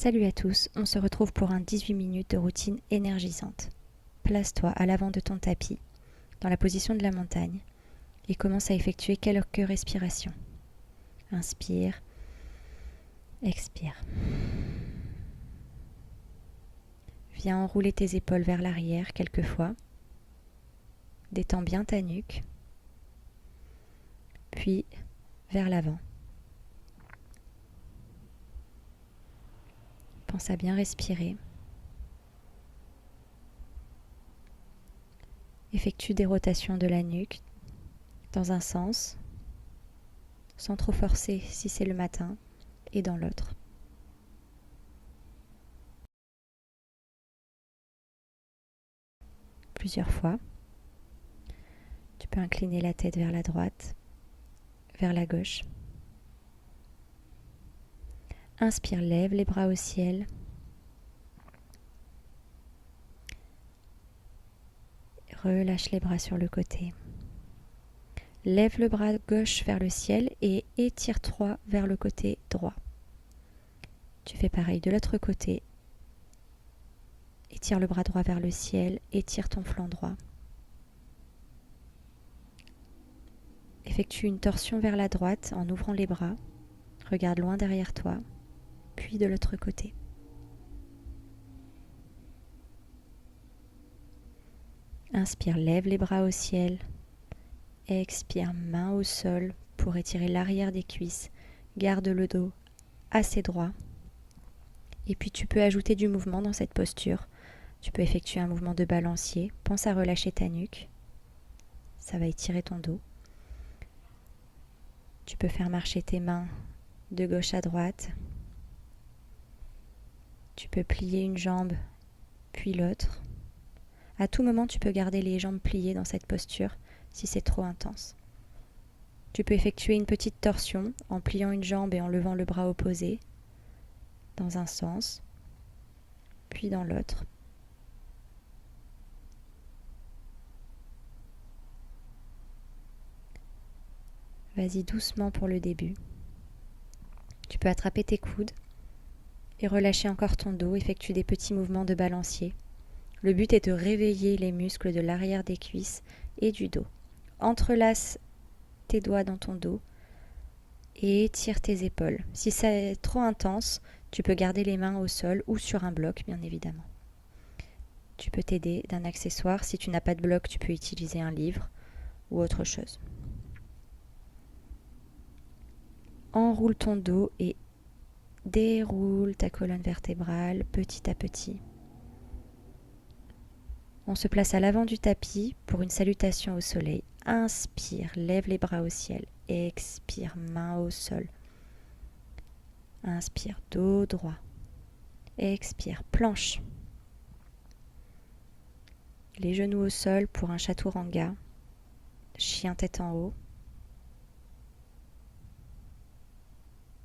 Salut à tous, on se retrouve pour un 18 minutes de routine énergisante. Place-toi à l'avant de ton tapis, dans la position de la montagne, et commence à effectuer quelques respirations. Inspire, expire. Viens enrouler tes épaules vers l'arrière quelques fois. Détends bien ta nuque, puis vers l'avant. Pense à bien respirer. Effectue des rotations de la nuque dans un sens, sans trop forcer si c'est le matin, et dans l'autre. Plusieurs fois. Tu peux incliner la tête vers la droite, vers la gauche. Inspire, lève les bras au ciel. Relâche les bras sur le côté. Lève le bras gauche vers le ciel et étire-toi vers le côté droit. Tu fais pareil de l'autre côté. Étire le bras droit vers le ciel, étire ton flanc droit. Effectue une torsion vers la droite en ouvrant les bras. Regarde loin derrière toi, puis de l'autre côté. Inspire, lève les bras au ciel. Expire, main au sol pour étirer l'arrière des cuisses. Garde le dos assez droit. Et puis tu peux ajouter du mouvement dans cette posture. Tu peux effectuer un mouvement de balancier. Pense à relâcher ta nuque. Ça va étirer ton dos. Tu peux faire marcher tes mains de gauche à droite. Tu peux plier une jambe, puis l'autre. À tout moment, tu peux garder les jambes pliées dans cette posture si c'est trop intense. Tu peux effectuer une petite torsion en pliant une jambe et en levant le bras opposé dans un sens, puis dans l'autre. Vas-y doucement pour le début. Tu peux attraper tes coudes et relâcher encore ton dos, effectue des petits mouvements de balancier. Le but est de réveiller les muscles de l'arrière des cuisses et du dos. Entrelace tes doigts dans ton dos et étire tes épaules. Si c'est trop intense, tu peux garder les mains au sol ou sur un bloc, bien évidemment. Tu peux t'aider d'un accessoire. Si tu n'as pas de bloc, tu peux utiliser un livre ou autre chose. Enroule ton dos et déroule ta colonne vertébrale petit à petit. On se place à l'avant du tapis pour une salutation au soleil. Inspire, lève les bras au ciel. Expire, main au sol. Inspire, dos droit. Expire, planche. Les genoux au sol pour un chaturanga. Chien tête en haut.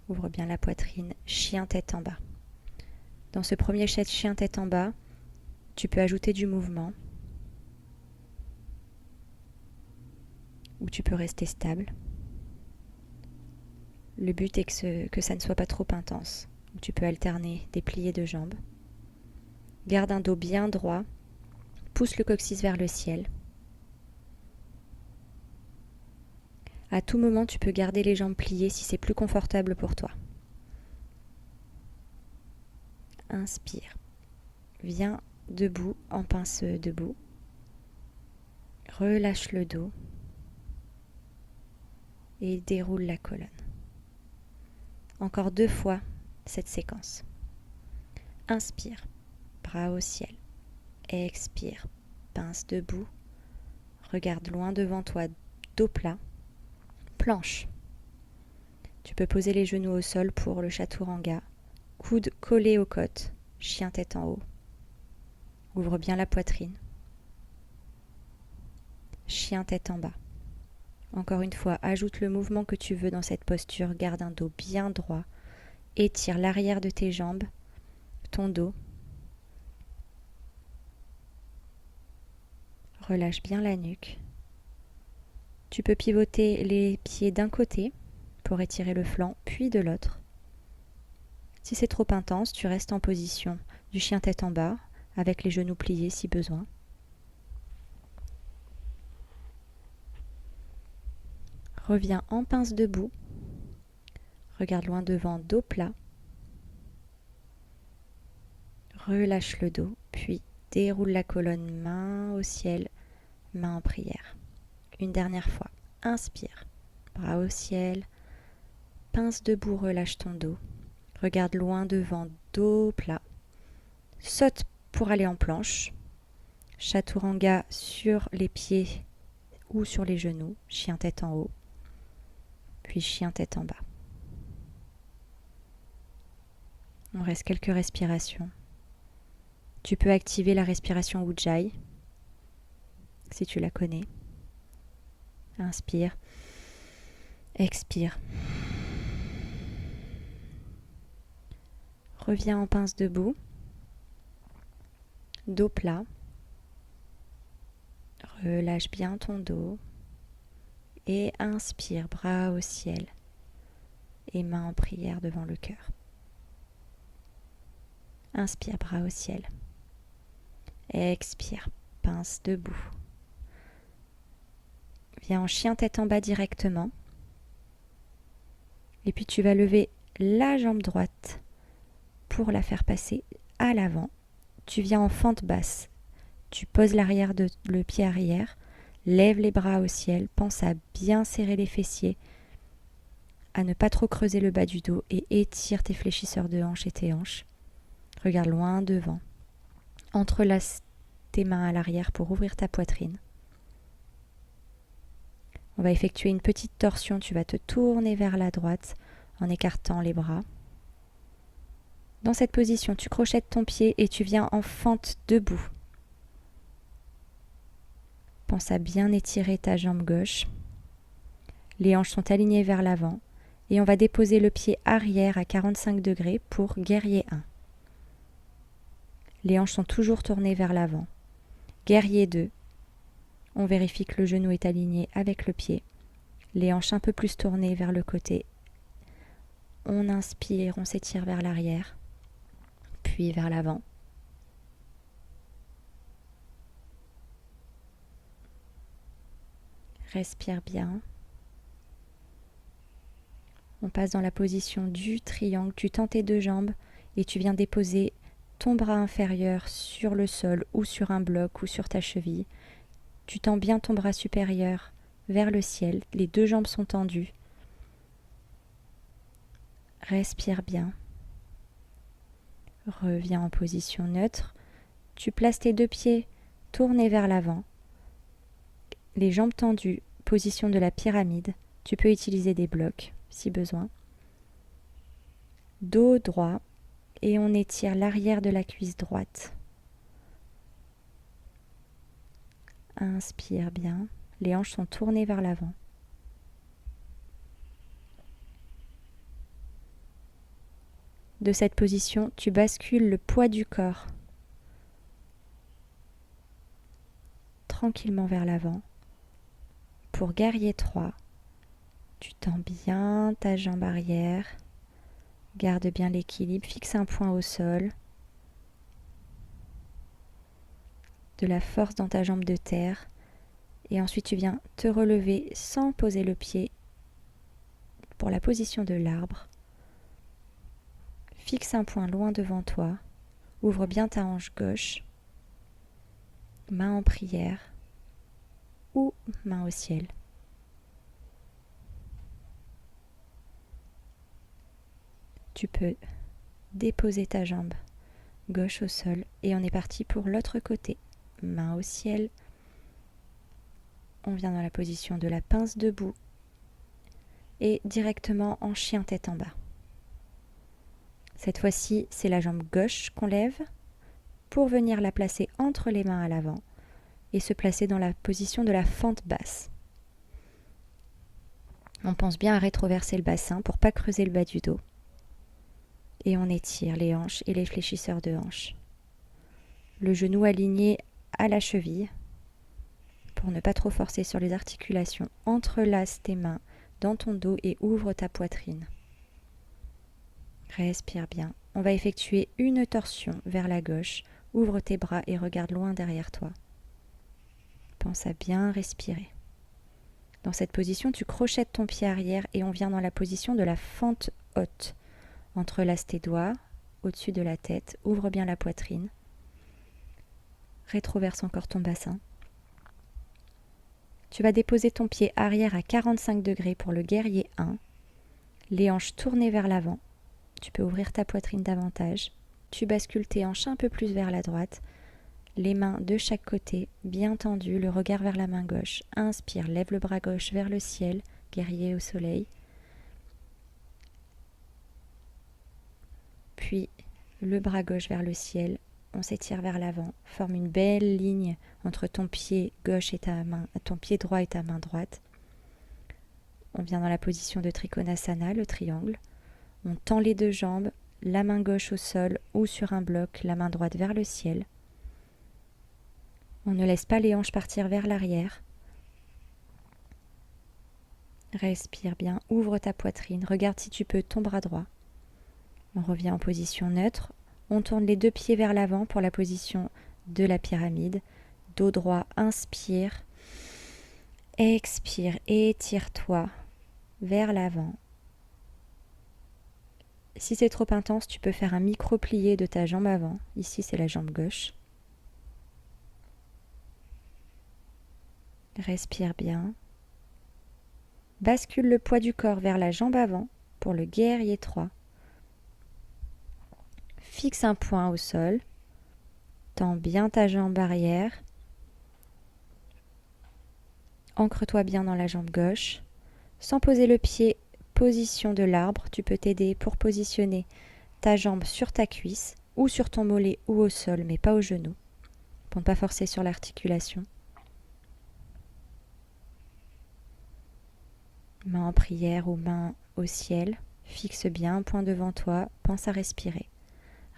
Ouvre bien la poitrine, chien tête en bas. Dans ce premier chien tête en bas, tu peux ajouter du mouvement ou tu peux rester stable. Le but est que ça ne soit pas trop intense. Tu peux alterner des pliés de jambes. Garde un dos bien droit. Pousse le coccyx vers le ciel. À tout moment, tu peux garder les jambes pliées si c'est plus confortable pour toi. Inspire. Viens debout en pince debout. Relâche le dos et déroule la colonne. Encore 2 fois cette séquence. Inspire, bras au ciel. Expire, pince debout. Regarde loin devant toi, dos plat. Planche. Tu peux poser les genoux au sol pour le chaturanga. Coudes collés aux côtes, chien tête en haut. Ouvre bien la poitrine. Chien tête en bas. Encore une fois, ajoute le mouvement que tu veux dans cette posture. Garde un dos bien droit. Étire l'arrière de tes jambes, ton dos. Relâche bien la nuque. Tu peux pivoter les pieds d'un côté pour étirer le flanc, puis de l'autre. Si c'est trop intense, tu restes en position du chien tête en bas, avec les genoux pliés si besoin. Reviens en pince debout. Regarde loin devant, dos plat. Relâche le dos, puis déroule la colonne, main au ciel, main en prière. Une dernière fois. Inspire, bras au ciel. Pince debout, relâche ton dos. Regarde loin devant, dos plat. Saute pour aller en planche. Chaturanga sur les pieds ou sur les genoux. Chien tête en haut. Puis chien tête en bas. On reste quelques respirations. Tu peux activer la respiration Ujjayi, si tu la connais. Inspire. Expire. Reviens en pince debout. Dos plat. Relâche bien ton dos. Et inspire, bras au ciel. Et main en prière devant le cœur. Inspire, bras au ciel. Expire, pince debout. Viens en chien tête en bas directement. Et puis tu vas lever la jambe droite pour la faire passer à l'avant. Tu viens en fente basse. Tu poses le pied arrière. Lève les bras au ciel. Pense à bien serrer les fessiers. À ne pas trop creuser le bas du dos. Et étire tes fléchisseurs de hanches et tes hanches. Regarde loin devant. Entrelace tes mains à l'arrière pour ouvrir ta poitrine. On va effectuer une petite torsion. Tu vas te tourner vers la droite en écartant les bras. Dans cette position, tu crochettes ton pied et tu viens en fente debout. Pense à bien étirer ta jambe gauche. Les hanches sont alignées vers l'avant et on va déposer le pied arrière à 45 degrés pour guerrier 1. Les hanches sont toujours tournées vers l'avant. Guerrier 2. On vérifie que le genou est aligné avec le pied. Les hanches un peu plus tournées vers le côté. On inspire, on s'étire vers l'arrière, puis vers l'avant. Respire bien. On passe dans la position du triangle. Tu tends tes deux jambes et tu viens déposer ton bras inférieur sur le sol ou sur un bloc ou sur ta cheville. Tu tends bien ton bras supérieur vers le ciel. Les deux jambes sont tendues. Respire bien. Reviens en position neutre. Tu places tes deux pieds tournés vers l'avant. Les jambes tendues, position de la pyramide. Tu peux utiliser des blocs si besoin. Dos droit et on étire l'arrière de la cuisse droite. Inspire bien. Les hanches sont tournées vers l'avant. De cette position, tu bascules le poids du corps tranquillement vers l'avant. Pour guerrier 3, tu tends bien ta jambe arrière, garde bien l'équilibre, fixe un point au sol, de la force dans ta jambe de terre et ensuite tu viens te relever sans poser le pied pour la position de l'arbre. Fixe un point loin devant toi, ouvre bien ta hanche gauche, main en prière ou main au ciel. Tu peux déposer ta jambe gauche au sol et on est parti pour l'autre côté. Main au ciel. On vient dans la position de la pince debout et directement en chien tête en bas. Cette fois-ci, c'est la jambe gauche qu'on lève pour venir la placer entre les mains à l'avant et se placer dans la position de la fente basse. On pense bien à rétroverser le bassin pour ne pas creuser le bas du dos. Et on étire les hanches et les fléchisseurs de hanches. Le genou aligné à la cheville pour ne pas trop forcer sur les articulations. Entrelace tes mains dans ton dos et ouvre ta poitrine. Respire bien. On va effectuer une torsion vers la gauche. Ouvre tes bras et regarde loin derrière toi. Pense à bien respirer. Dans cette position, tu crochettes ton pied arrière et on vient dans la position de la fente haute. Entrelace tes doigts au-dessus de la tête. Ouvre bien la poitrine. Rétroverse encore ton bassin. Tu vas déposer ton pied arrière à 45 degrés pour le guerrier 1. Les hanches tournées vers l'avant. Tu peux ouvrir ta poitrine davantage. Tu bascules tes hanches un peu plus vers la droite. Les mains de chaque côté, bien tendues, le regard vers la main gauche. Inspire, lève le bras gauche vers le ciel, guerrier au soleil. Puis le bras gauche vers le ciel. On s'étire vers l'avant, forme une belle ligne entre ton pied gauche et ton pied droit et ta main droite. On vient dans la position de Trikonasana, le triangle. On tend les deux jambes, la main gauche au sol ou sur un bloc, la main droite vers le ciel. On ne laisse pas les hanches partir vers l'arrière. Respire bien, ouvre ta poitrine, regarde si tu peux ton bras droit. On revient en position neutre. On tourne les deux pieds vers l'avant pour la position de la pyramide. Dos droit, inspire. Expire, étire-toi vers l'avant. Si c'est trop intense, tu peux faire un micro-plié de ta jambe avant. Ici, c'est la jambe gauche. Respire bien. Bascule le poids du corps vers la jambe avant pour le guerrier 3. Fixe un point au sol. Tends bien ta jambe arrière. Ancre-toi bien dans la jambe gauche. Sans poser le pied, position de l'arbre. Tu peux t'aider pour positionner ta jambe sur ta cuisse ou sur ton mollet ou au sol, mais pas au genou, pour ne pas forcer sur l'articulation. Main en prière ou main au ciel. Fixe bien un point devant toi. Pense à respirer.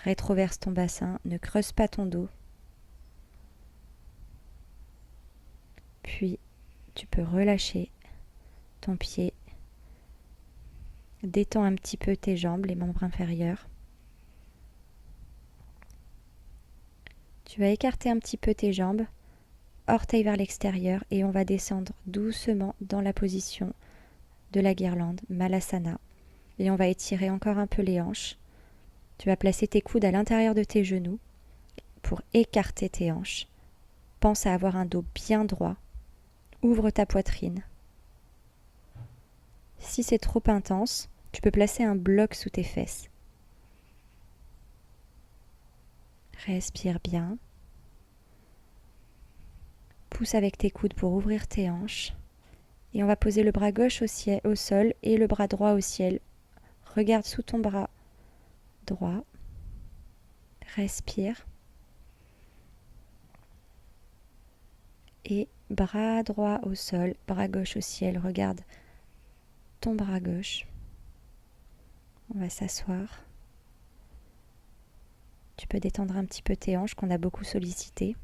Rétroverse ton bassin. Ne creuse pas ton dos. Puis, tu peux relâcher ton pied. Détends un petit peu tes jambes, les membres inférieurs. Tu vas écarter un petit peu tes jambes, orteils vers l'extérieur, et on va descendre doucement dans la position de la guirlande, Malasana. Et on va étirer encore un peu les hanches. Tu vas placer tes coudes à l'intérieur de tes genoux pour écarter tes hanches. Pense à avoir un dos bien droit. Ouvre ta poitrine. Si c'est trop intense, tu peux placer un bloc sous tes fesses. Respire bien. Pousse avec tes coudes pour ouvrir tes hanches. Et on va poser le bras gauche au sol et le bras droit au ciel. Regarde sous ton bras droit. Respire. Et bras droit au sol, bras gauche au ciel. Regarde ton bras gauche. On va s'asseoir. Tu peux détendre un petit peu tes hanches qu'on a beaucoup sollicitées.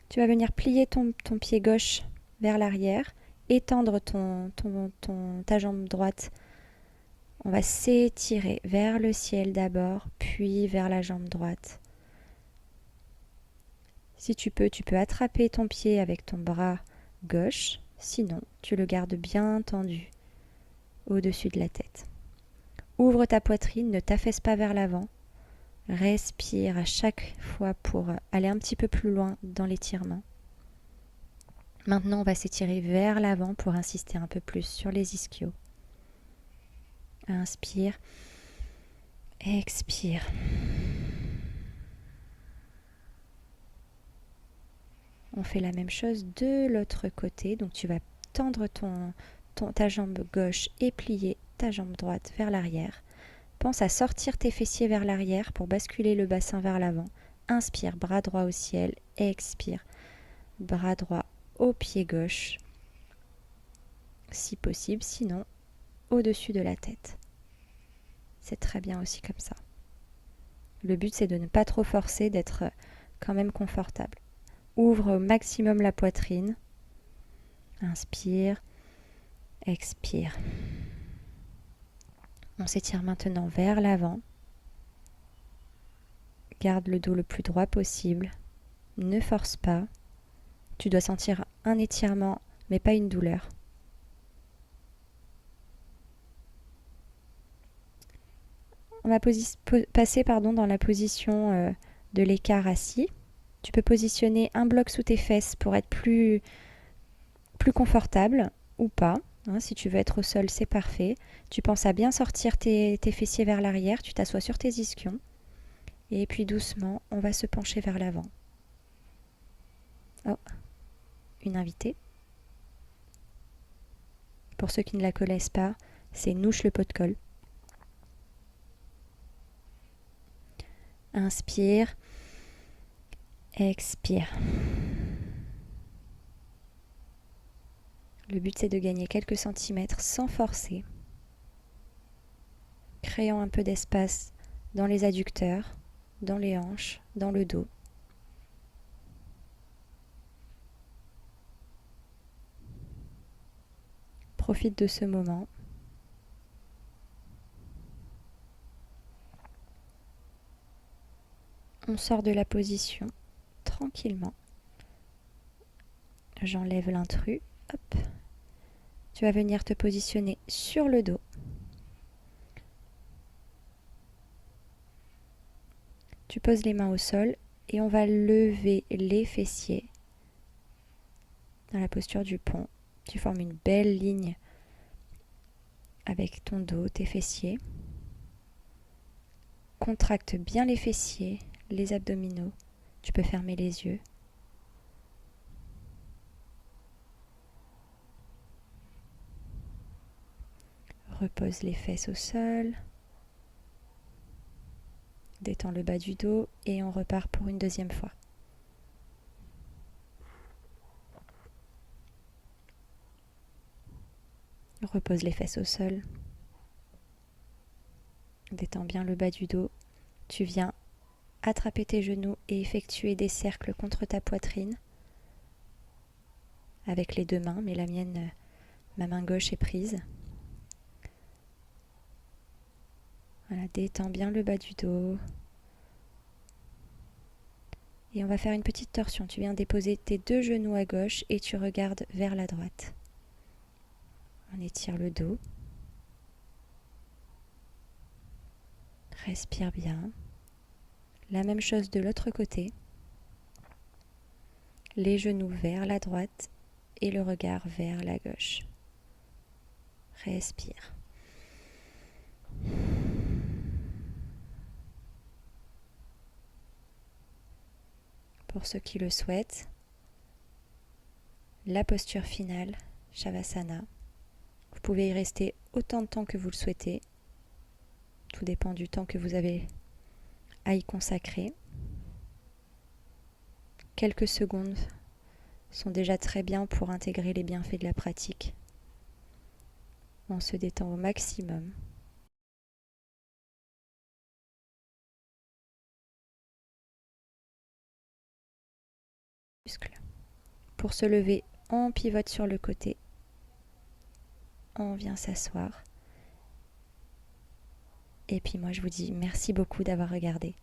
Tu vas venir plier ton pied gauche vers l'arrière, étendre ta jambe droite. On va s'étirer vers le ciel d'abord, puis vers la jambe droite. Si tu peux attraper ton pied avec ton bras gauche, sinon tu le gardes bien tendu au-dessus de la tête. Ouvre ta poitrine, ne t'affaisse pas vers l'avant. Respire à chaque fois pour aller un petit peu plus loin dans l'étirement. Maintenant, on va s'étirer vers l'avant pour insister un peu plus sur les ischios. Inspire, expire. On fait la même chose de l'autre côté. Donc tu vas tendre ta jambe gauche et plier ta jambe droite vers l'arrière. Pense à sortir tes fessiers vers l'arrière pour basculer le bassin vers l'avant. Inspire, bras droit au ciel. Expire, bras droit au pied gauche. Si possible, sinon au-dessus de la tête. C'est très bien aussi comme ça. Le but, c'est de ne pas trop forcer, d'être quand même confortable. Ouvre au maximum la poitrine. Inspire, expire. On s'étire maintenant vers l'avant. Garde le dos le plus droit possible. Ne force pas. Tu dois sentir un étirement, mais pas une douleur. On va passer dans la position de l'écart assis. Tu peux positionner un bloc sous tes fesses pour être plus confortable ou pas. Si tu veux être au sol, c'est parfait. Tu penses à bien sortir tes fessiers vers l'arrière. Tu t'assois sur tes ischions. Et puis doucement, on va se pencher vers l'avant. Oh, une invitée. Pour ceux qui ne la connaissent pas, c'est Nouche le pot de colle. Inspire. Expire. Le but, c'est de gagner quelques centimètres sans forcer, créant un peu d'espace dans les adducteurs, dans les hanches, dans le dos. Profite de ce moment. On sort de la position tranquillement. J'enlève l'intrus. Hop. Tu vas venir te positionner sur le dos. Tu poses les mains au sol et on va lever les fessiers dans la posture du pont. Tu formes une belle ligne avec ton dos, tes fessiers. Contracte bien les fessiers, les abdominaux. Tu peux fermer les yeux. Repose les fesses au sol. Détends le bas du dos et on repart pour une deuxième fois. Repose les fesses au sol. Détends bien le bas du dos. Tu viens attraper tes genoux et effectuer des cercles contre ta poitrine avec les deux mains, mais ma main gauche est prise. Voilà, détends bien le bas du dos. Et on va faire une petite torsion. Tu viens déposer tes deux genoux à gauche et tu regardes vers la droite. On étire le dos. Respire bien. La même chose de l'autre côté. Les genoux vers la droite et le regard vers la gauche. Respire. Pour ceux qui le souhaitent, la posture finale, Shavasana. Vous pouvez y rester autant de temps que vous le souhaitez. Tout dépend du temps que vous avez à y consacrer. Quelques secondes sont déjà très bien pour intégrer les bienfaits de la pratique. On se détend au maximum. Pour se lever, on pivote sur le côté. On vient s'asseoir. Et puis moi, je vous dis merci beaucoup d'avoir regardé.